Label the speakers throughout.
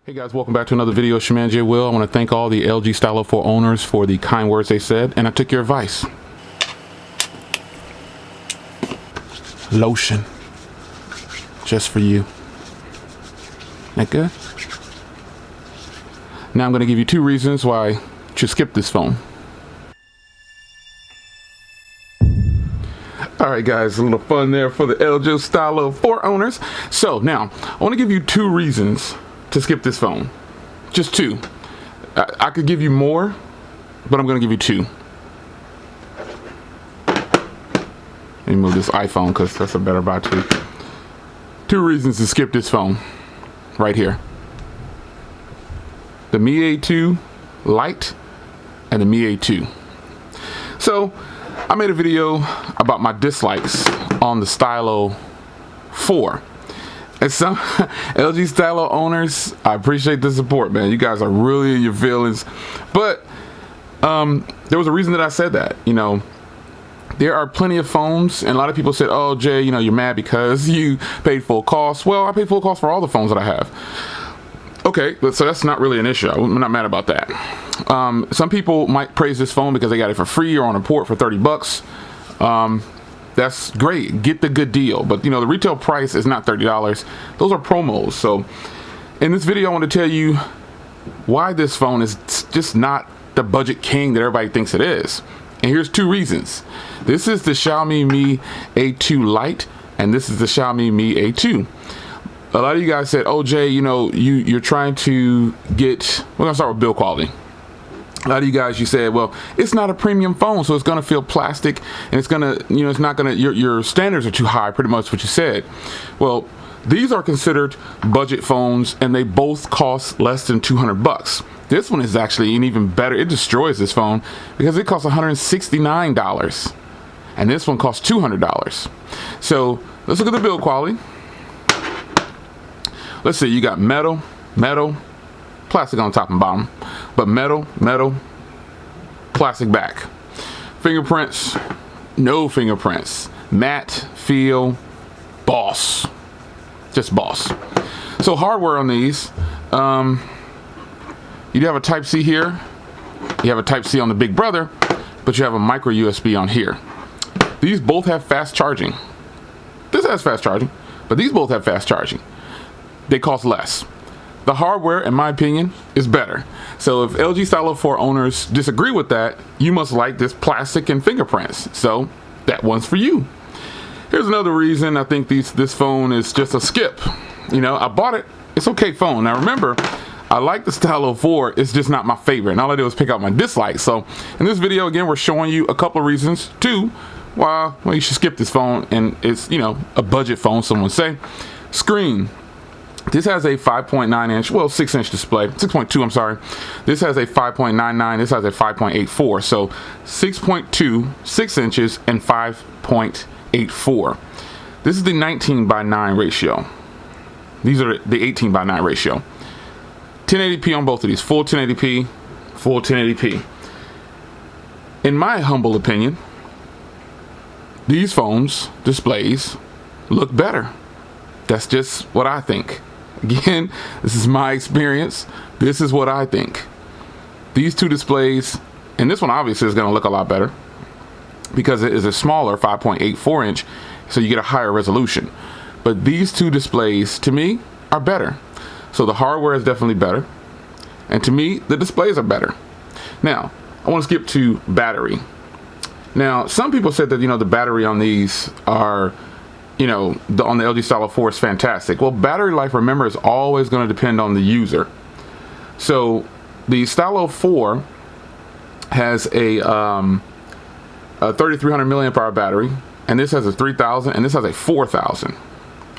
Speaker 1: Hey guys, welcome back to another video. It's your man Jay Will. I want to thank all the LG Stylo 4 owners for the kind words they said, and I took your advice. Lotion. Just for you. That good? Now I'm going to give you 2 reasons why you should skip this phone. Alright guys, a little fun there for the LG Stylo 4 owners. So now, I want to give you 2 reasons to skip this phone. Just 2. I could give you more, but I'm going to give you 2. Let me move this iPhone because that's a better buy too. 2 reasons to skip this phone right here. The Mi A2 Lite and the Mi A2. So I made a video about my dislikes on the Stylo 4. And some LG Stylo owners, I appreciate the support, man. You guys are really in your feelings. But there was a reason that I said that. You know, there are plenty of phones, and a lot of people said, oh, Jay, you know, you're mad because you paid full cost. Well, I paid full cost for all the phones that I have. Okay, so that's not really an issue. I'm not mad about that. Some people might praise this phone because they got it for free or on a port for 30 bucks. That's great. Get the good deal. But, you know, the retail price is not $30. Those are promos. So in this video, I want to tell you why this phone is just not the budget king that everybody thinks it is. And here's 2 reasons. This is the Xiaomi Mi A2 Lite, and this is the Xiaomi Mi A2. A lot of you guys said, oh, Jay, you know, you're trying to get, we're going to start with build quality. A lot of you guys, you said, well, it's not a premium phone, so it's going to feel plastic, and it's going to, you know, it's not going to, your standards are too high, pretty much what you said. Well, these are considered budget phones, and they both cost less than 200 bucks. This one is actually an even better. It destroys this phone because it costs $169, and this one costs $200. So let's look at the build quality. Let's see, you got metal, plastic on top and bottom, but metal, plastic back. Fingerprints, no fingerprints. Matte, feel, boss. Just boss. So hardware on these, you have a Type-C here. You have a Type-C on the Big Brother, but you have a micro USB on here. These both have fast charging. This has fast charging, but these both have fast charging. They cost less. The hardware, in my opinion, is better. So if LG Stylo 4 owners disagree with that, you must like this plastic and fingerprints. So that one's for you. Here's another reason I think this phone is just a skip. You know, I bought it. It's okay phone. Now remember, I like the Stylo 4. It's just not my favorite. And all I did was pick out my dislikes. So in this video, again, we're showing you a couple of reasons, 2, why you should skip this phone. And it's, you know, a budget phone, someone say. Screen. This has a 5.9 inch, well, 6 inch display, 6.2, I'm sorry. This has a 5.99, this has a 5.84. So 6.2, 6 inches, and 5.84. This is the 19:9 ratio. These are the 18:9 ratio. 1080p on both of these, full 1080p, full 1080p. In my humble opinion, these phones, displays, look better. That's just what I think. Again, this is my experience. This is what I think. These 2 displays, and this one obviously is going to look a lot better because it is a smaller 5.84 inch, so you get a higher resolution. But these 2 displays, to me, are better. So the hardware is definitely better, and to me, the displays are better. Now, I want to skip to battery. Now, some people said that, you know, the battery on these are, you know, on the LG Stylo 4 is fantastic. Well, battery life, remember, is always going to depend on the user. So the Stylo 4 has a 3300 milliamp hour battery, and this has a 3000, and this has a 4000.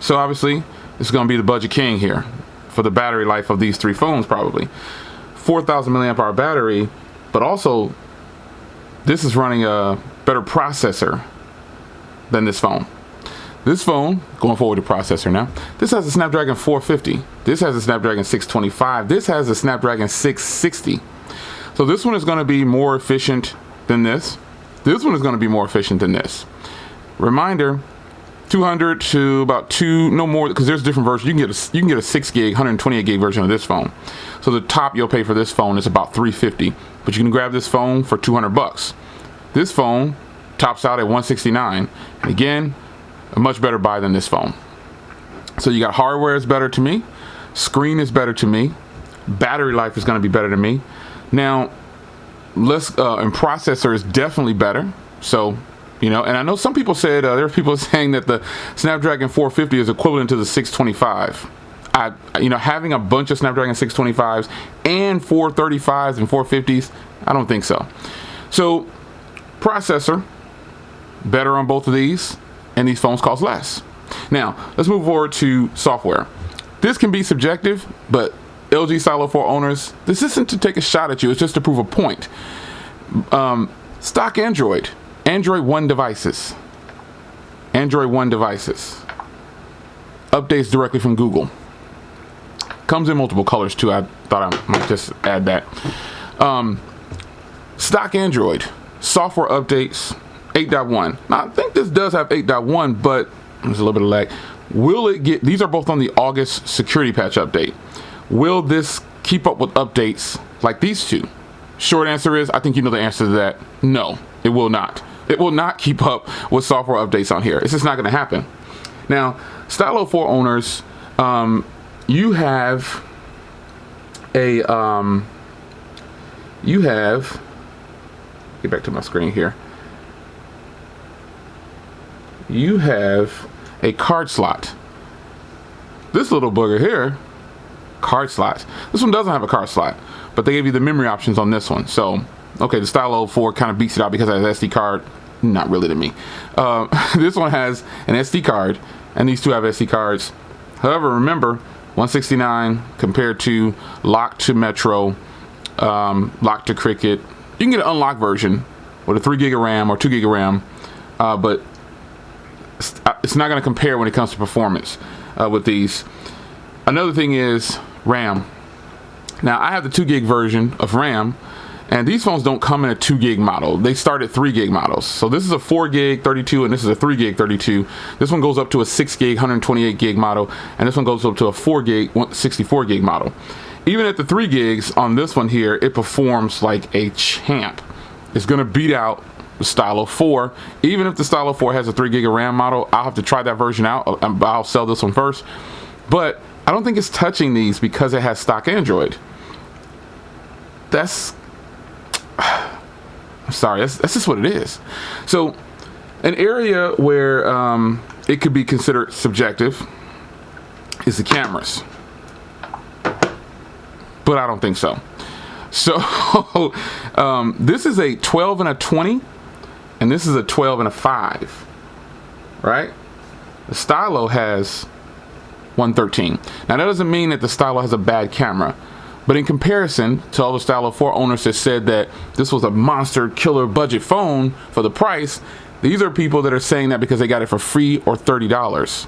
Speaker 1: So obviously, this is going to be the budget king here for the battery life of these 3 phones, probably. 4000 milliamp hour battery, but also this is running a better processor than this phone. This phone, going forward to processor now, this has a Snapdragon 450. This has a Snapdragon 625. This has a Snapdragon 660. So this one is going to be more efficient than this. This one is going to be more efficient than this. Reminder, 200 to about no more, because there's different versions. You can get a 6 gig 128 gig version of this phone. So the top you'll pay for this phone is about $350, but you can grab this phone for $200. This phone tops out at $169, and again, a much better buy than this phone. So you got hardware is better to me, screen is better to me, battery life is going to be better to me. Now and processor is definitely better. So, you know, and I know some people said there's people saying that the Snapdragon 450 is equivalent to the 625. You know, having a bunch of Snapdragon 625s and 435s and 450s, I don't think so. So processor better on both of these, and these phones cost less. Now let's move forward to software. This can be subjective, but LG Stylo 4 owners, this isn't to take a shot at you, it's just to prove a point. Stock Android One devices, updates directly from Google. Comes in multiple colors too. I thought I might just add that. Stock Android software updates 8.1. Now I think this does have 8.1, but there's a little bit of lag. Will it get, these are both on the August security patch update. Will this keep up with updates like these two? Short answer is, I think you know the answer to that. No, it will not. It will not keep up with software updates on here. It's just not going to happen. Now, Stylo 4 owners, you have a, get back to my screen here. You have a card slot. This little booger here, card slots. This one doesn't have a card slot, but they gave you the memory options on this one. So, okay, the Stylo 4 kind of beats it out because it has SD card. Not really to me. This one has an SD card, and these two have SD cards. However, remember, 169 compared to locked to Metro, locked to Cricket. You can get an unlocked version with a 3 gig of RAM or 2 gig of RAM, but it's not going to compare when it comes to performance with these. Another thing is RAM. Now I have the 2 gig version of RAM, and these phones don't come in a 2 gig model. They start at 3 gig models. So this is a 4 gig 32, and this is a 3 gig 32. This one goes up to a 6 gig 128 gig model, and this one goes up to a 4 gig 64 gig model. Even at the 3 gigs on this one here, it performs like a champ. It's going to beat out the Stylo 4. Even if the Stylo 4 has a 3 gig of RAM model, I'll have to try that version out. I'll sell this one first. But I don't think it's touching these because it has stock Android. That's, I'm sorry, that's just what it is. So an area where it could be considered subjective is the cameras. But I don't think so. So this is a 12 and a 20, and this is a 12 and a 5, right? The Stylo has 113. Now that doesn't mean that the Stylo has a bad camera, but in comparison to all the Stylo 4 owners that said that this was a monster killer budget phone for the price, these are people that are saying that because they got it for free or $30.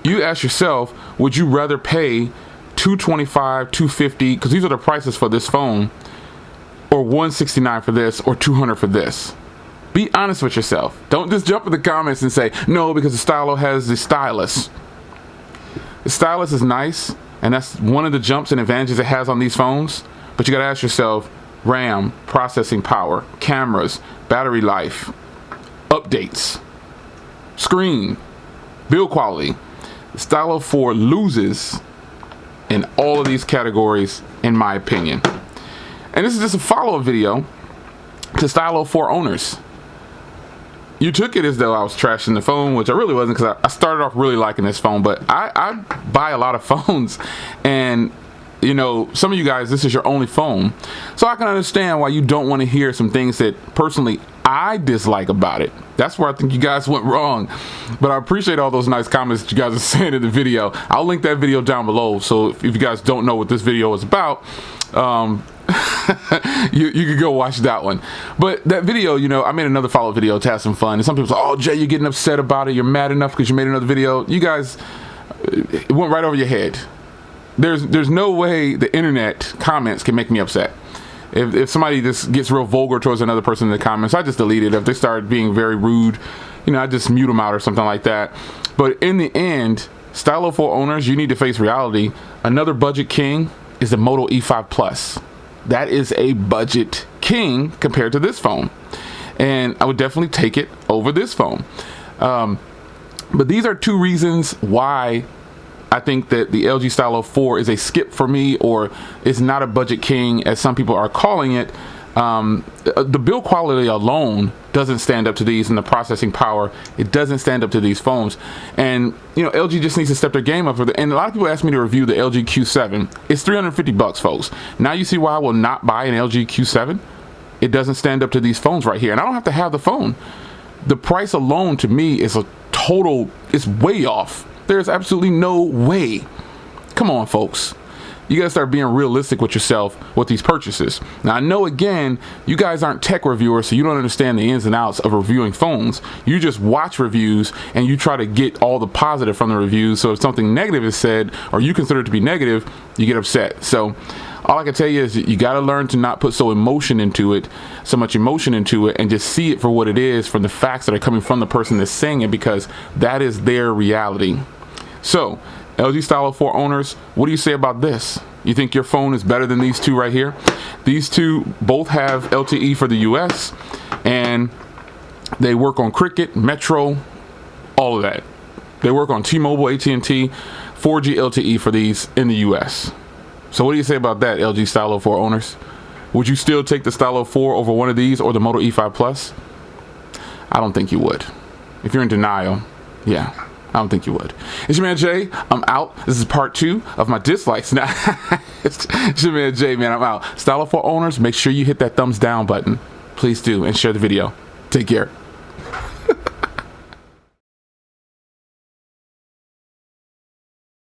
Speaker 1: You ask yourself, would you rather pay $225, $250, because these are the prices for this phone, or $169 for this, or $200 for this? Be honest with yourself. Don't just jump in the comments and say no because the Stylo has the stylus. The stylus is nice, and that's one of the jumps and advantages it has on these phones, but you gotta ask yourself, RAM, processing power, cameras, battery life, updates, screen, build quality. The Stylo 4 loses in all of these categories, in my opinion. And this is just a follow-up video to Stylo 4 owners. You took it as though I was trashing the phone, which I really wasn't, because I started off really liking this phone, but I buy a lot of phones, and you know, some of you guys, this is your only phone, so I can understand why you don't want to hear some things that personally I dislike about it. That's where I think you guys went wrong. But I appreciate all those nice comments that you guys are saying in the video. I'll link that video down below, so if you guys don't know what this video is about, you could go watch that one. But that video, you know, I made another follow-up video to have some fun, and some people say, oh Jay, you're getting upset about it, you're mad enough because you made another video. You guys, it went right over your head. There's no way the internet comments can make me upset. If somebody just gets real vulgar towards another person in the comments, I just delete it. If they start being very rude, I just mute them out or something like that. But in the end, Stylo 4 owners, you need to face reality. Another budget king is the Moto E5 Plus. That is a budget king compared to this phone. And I would definitely take it over this phone. But these are two reasons why I think that the LG Stylo 4 is a skip for me, or is not a budget king as some people are calling it. The build quality alone doesn't stand up to these, and the processing power, it doesn't stand up to these phones. And LG just needs to step their game up. And a lot of people ask me to review the LG Q7. It's $350, folks. Now you see why I will not buy an LG Q7. It doesn't stand up to these phones right here, and I don't have to have the phone. The price alone to me is it's way off. There's absolutely no way. Come on, folks. You gotta start being realistic with yourself with these purchases. Now, I know, again, you guys aren't tech reviewers, so you don't understand the ins and outs of reviewing phones. You just watch reviews and you try to get all the positive from the reviews. So if something negative is said, or you consider it to be negative, you get upset. So all I can tell you is you gotta learn to not put so much emotion into it, and just see it for what it is, from the facts that are coming from the person that's saying it, because that is their reality. So, LG Stylo 4 owners, what do you say about this? You think your phone is better than these two right here? These two both have LTE for the US, and they work on Cricket, Metro, all of that. They work on T-Mobile, AT&T, 4G LTE for these in the US. So what do you say about that, LG Stylo 4 owners? Would you still take the Stylo 4 over one of these, or the Moto E5 Plus? I don't think you would. If you're in denial, yeah. I don't think you would. It's your man Jay. I'm out. This is part 2 of my dislikes. Now, it's your man Jay, man. I'm out. Stylo 4 owners, make sure you hit that thumbs down button. Please do, and share the video. Take care.